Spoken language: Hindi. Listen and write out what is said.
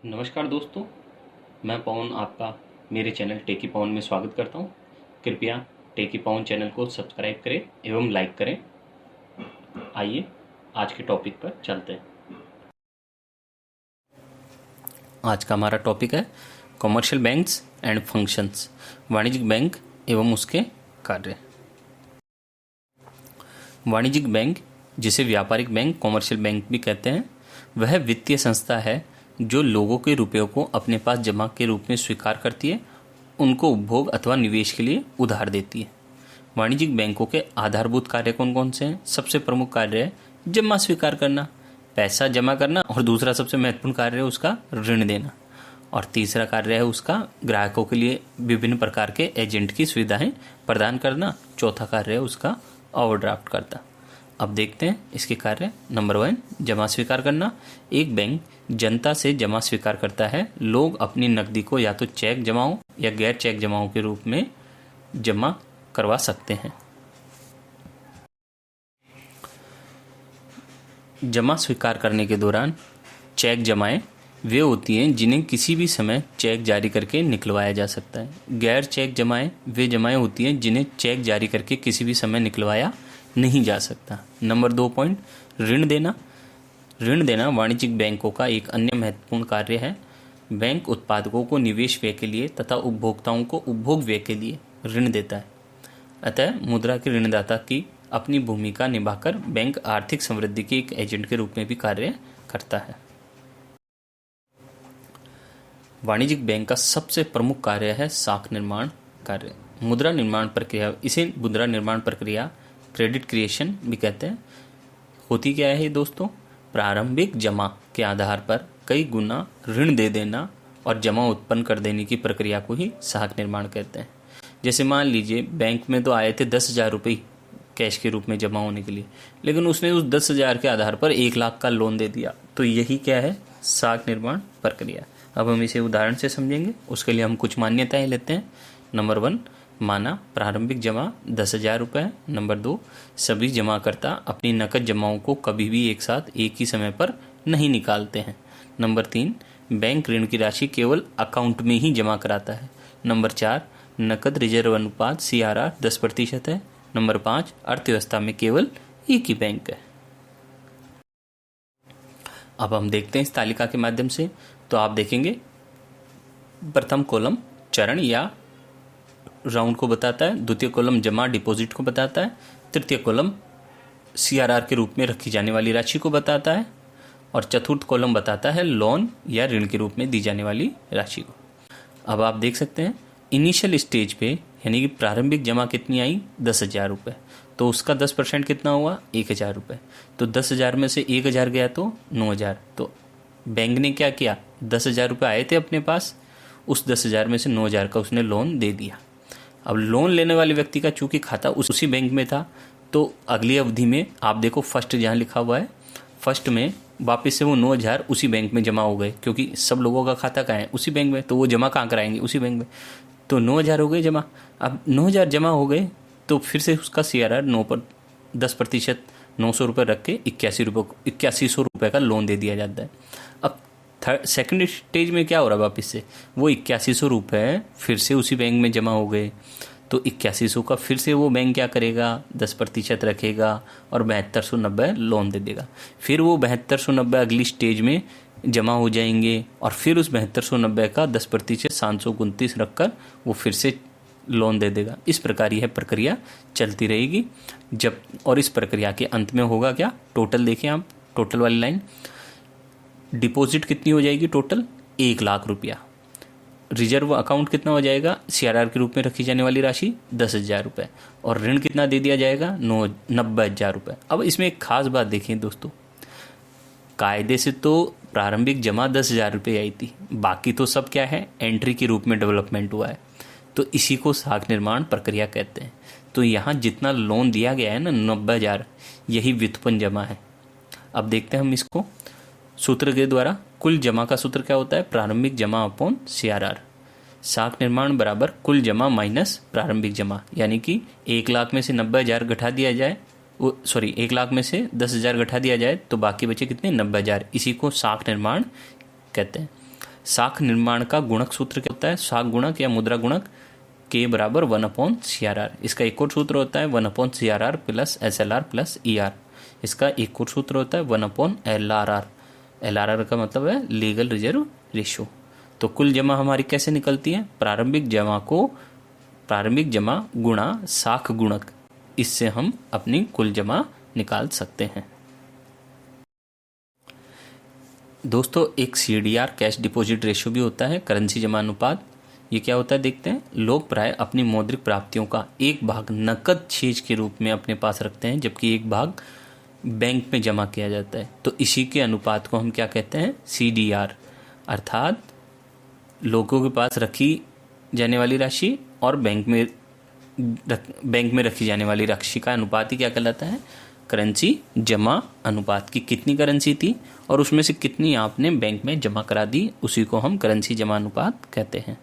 नमस्कार दोस्तों, मैं पवन आपका मेरे चैनल टेकी पवन में स्वागत करता हूं। कृपया टेकी पवन चैनल को सब्सक्राइब करें एवं लाइक करें। आइए आज के टॉपिक पर चलते हैं। आज का हमारा टॉपिक है कॉमर्शियल बैंक्स एंड फंक्शंस, वाणिज्यिक बैंक एवं उसके कार्य। वाणिज्यिक बैंक, जिसे व्यापारिक बैंक कॉमर्शियल बैंक भी कहते हैं, वह वित्तीय संस्था है जो लोगों के रुपयों को अपने पास जमा के रूप में स्वीकार करती है, उनको उपभोग अथवा निवेश के लिए उधार देती है। वाणिज्यिक बैंकों के आधारभूत कार्य कौन कौन से हैं? सबसे प्रमुख कार्य है जमा स्वीकार करना, पैसा जमा करना, और दूसरा सबसे महत्वपूर्ण कार्य है उसका ऋण देना, और तीसरा कार्य है उसका ग्राहकों के लिए विभिन्न प्रकार के एजेंट की सुविधाएं प्रदान करना, चौथा कार्य है उसका ओवरड्राफ्ट करना। अब देखते हैं इसके कार्य। नंबर 1, जमा स्वीकार करना। एक बैंक जनता से जमा स्वीकार करता है। लोग अपनी नकदी को या तो चेक जमाओं या गैर चेक जमाओं के रूप में जमा करवा सकते हैं। जमा स्वीकार करने के दौरान चेक जमाएं वे होती हैं जिन्हें किसी भी समय चेक जारी करके निकलवाया जा सकता है। गैर चेक जमाएं वे जमाएं होती हैं जिन्हें चेक जारी करके किसी भी समय निकलवाया नहीं जा सकता। नंबर 2 पॉइंट, ऋण देना। ऋण देना वाणिज्यिक बैंकों का एक अन्य महत्वपूर्ण कार्य है। बैंक उत्पादकों को निवेश व्यय के लिए तथा उपभोक्ताओं को उपभोग व्यय के लिए ऋण देता है। अतः मुद्रा के ऋणदाता की अपनी भूमिका निभाकर बैंक आर्थिक समृद्धि के एक एजेंट के रूप में भी कार्य करता है। वाणिज्यिक बैंक का सबसे प्रमुख कार्य है साख निर्माण कार्य। मुद्रा निर्माण प्रक्रिया, इसे मुद्रा निर्माण प्रक्रिया क्रेडिट क्रिएशन भी कहते हैं। होती क्या है दोस्तों? प्रारंभिक जमा के आधार पर कई गुना ऋण दे देना और जमा उत्पन्न कर देने की प्रक्रिया को ही साख निर्माण कहते हैं। जैसे मान लीजिए बैंक में तो आए थे 10,000 रुपये कैश के रूप में जमा होने के लिए, लेकिन उसने उस 10,000 के आधार पर 1,00,000 का लोन दे दिया, तो यही क्या है? साख निर्माण प्रक्रिया। अब हम इसे उदाहरण से समझेंगे। उसके लिए हम कुछ मान्यताएं लेते हैं। नंबर 1, माना प्रारंभिक जमा 10,000 रुपये। नंबर 2, सभी जमाकर्ता अपनी नकद जमाओं को कभी भी एक साथ एक ही समय पर नहीं निकालते हैं। नंबर 3, बैंक ऋण की राशि केवल अकाउंट में ही जमा कराता है। नंबर 4, नकद रिजर्व अनुपात CRR 10% है। नंबर 5, अर्थव्यवस्था में केवल एक ही बैंक है। अब हम देखते हैं इस तालिका के माध्यम से। तो आप देखेंगे प्रथम कॉलम चरण या राउंड को बताता है, द्वितीय कॉलम जमा डिपॉजिट को बताता है, तृतीय कॉलम CRR के रूप में रखी जाने वाली राशि को बताता है, और चतुर्थ कॉलम बताता है लोन या ऋण के रूप में दी जाने वाली राशि को। अब आप देख सकते हैं इनिशियल स्टेज पे, यानी कि प्रारंभिक जमा कितनी आई? 10,000 रुपये। तो उसका 10% कितना हुआ? 1,000 रुपये। तो 10,000 में से 1,000 गया तो 9,000। तो बैंक ने क्या किया? 10,000 रुपये आए थे अपने पास, उस 10,000 में से 9,000 का उसने लोन दे दिया। अब लोन लेने वाले व्यक्ति का चूंकि खाता उसी बैंक में था, तो अगली अवधि में आप देखो फर्स्ट जहाँ लिखा हुआ है, फर्स्ट में वापस से वो 9,000 उसी बैंक में जमा हो गए, क्योंकि सब लोगों का खाता कहाँ है? उसी बैंक में, तो वो जमा कहाँ कराएंगे? उसी बैंक में। तो 9,000 हो गए जमा। अब 9,000 जमा हो गए तो फिर से उसका CRR 10%, 900 रुपये रख के 8100 रुपये का लोन दे दिया जाता है। अब सेकंड स्टेज में क्या हो रहा है? वापस से वो 8100 रुपये फिर से उसी बैंक में जमा हो गए, तो 8100 का फिर से वो बैंक क्या करेगा? 10% रखेगा और 7290 लोन दे देगा। फिर वो 7290 अगली स्टेज में जमा हो जाएंगे, और फिर उस 7290 का 10% 729 रखकर वो फिर से लोन दे देगा। इस प्रकार यह प्रक्रिया चलती रहेगी जब, और इस प्रक्रिया के अंत में होगा क्या? टोटल देखें आप, टोटल वाली लाइन, डिपॉजिट कितनी हो जाएगी? टोटल 1,00,000 रुपया। रिजर्व अकाउंट कितना हो जाएगा? CRR के रूप में रखी जाने वाली राशि 10,000 रुपये, और ऋण कितना दे दिया जाएगा? 90,000 रुपये। अब इसमें एक खास बात देखिए दोस्तों, कायदे से तो प्रारंभिक जमा 10,000 रुपये आई थी, बाकी तो सब क्या है? एंट्री के रूप में डेवलपमेंट हुआ है, तो इसी को साख निर्माण प्रक्रिया कहते हैं। तो यहाँ जितना लोन दिया गया है ना, 90,000, यही व्युत्पन्न जमा है। अब देखते हैं हम इसको सूत्र के द्वारा। कुल जमा का सूत्र क्या होता है? प्रारंभिक जमा अपॉन CRR। साख निर्माण बराबर कुल जमा माइनस प्रारंभिक जमा, यानी कि 1,00,000 में से 90,000 घटा दिया जाए, 1,00,000 में से 10,000 घटा दिया जाए तो बाकी बचे कितने? 90,000। इसी को साख निर्माण कहते हैं। साख निर्माण का गुणक सूत्र क्या होता है? साख गुणक या मुद्रा गुणक K बराबर 1/CRR। इसका एक और सूत्र होता है 1/CRR plus SLR plus ER। इसका एक और सूत्र होता है 1/LRR। LRR का मतलब है लीगल रिजर्व रेशो। तो कुल जमा हमारी कैसे निकलती है? प्रारंभिक जमा गुणा साख गुणक, इससे हम अपनी कुल जमा निकाल सकते हैं। दोस्तों एक CDR कैश डिपॉजिट रेशियो भी होता है, करेंसी जमा अनुपात। ये क्या होता है देखते हैं। लोग प्राय अपनी मौद्रिक प्राप्तियों का एक भाग नकद चीज के रूप में अपने पास रखते हैं, जबकि एक भाग बैंक में जमा किया जाता है। तो इसी के अनुपात को हम क्या कहते हैं? CDR, अर्थात लोगों के पास रखी जाने वाली राशि और बैंक में रखी जाने वाली राशि का अनुपात ही क्या कहलाता है? करेंसी जमा अनुपात। की कितनी करेंसी थी और उसमें से कितनी आपने बैंक में जमा करा दी, उसी को हम करेंसी जमा अनुपात कहते हैं।